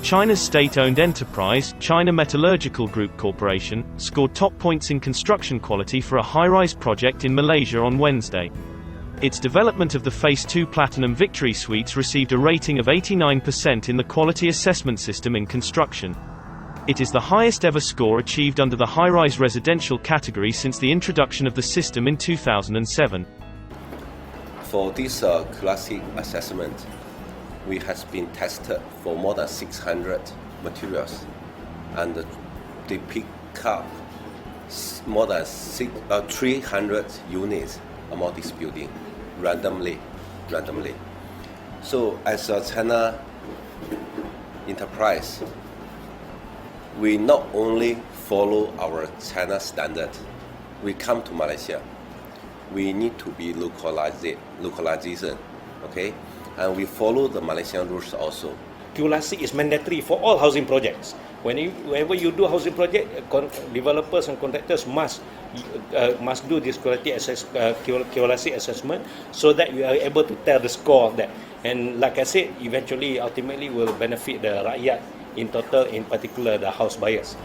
China's state-owned enterprise, China Metallurgical Group Corporation, scored top points in construction quality for a high-rise project in Malaysia on Wednesday. Its development of the Phase 2 Platinum Victory Suites received a rating of 89% in the Quality Assessment System in Construction. It is the highest ever score achieved under the high-rise residential category since the introduction of the system in 2007. For this classic assessment, we has been tested for more than 600 materials, and they pick up more than 300 units among this building randomly. So as a China enterprise, we not only follow our China standard, we come to Malaysia, we need to be localization, okay? And we follow the Malaysian rules also. QLASIC is mandatory for all housing projects. Whenever you do housing project, developers and contractors must do this QLASIC assessment so that you are able to tell the score of that. And like I said, ultimately will benefit the rakyat in total, in particular the house buyers.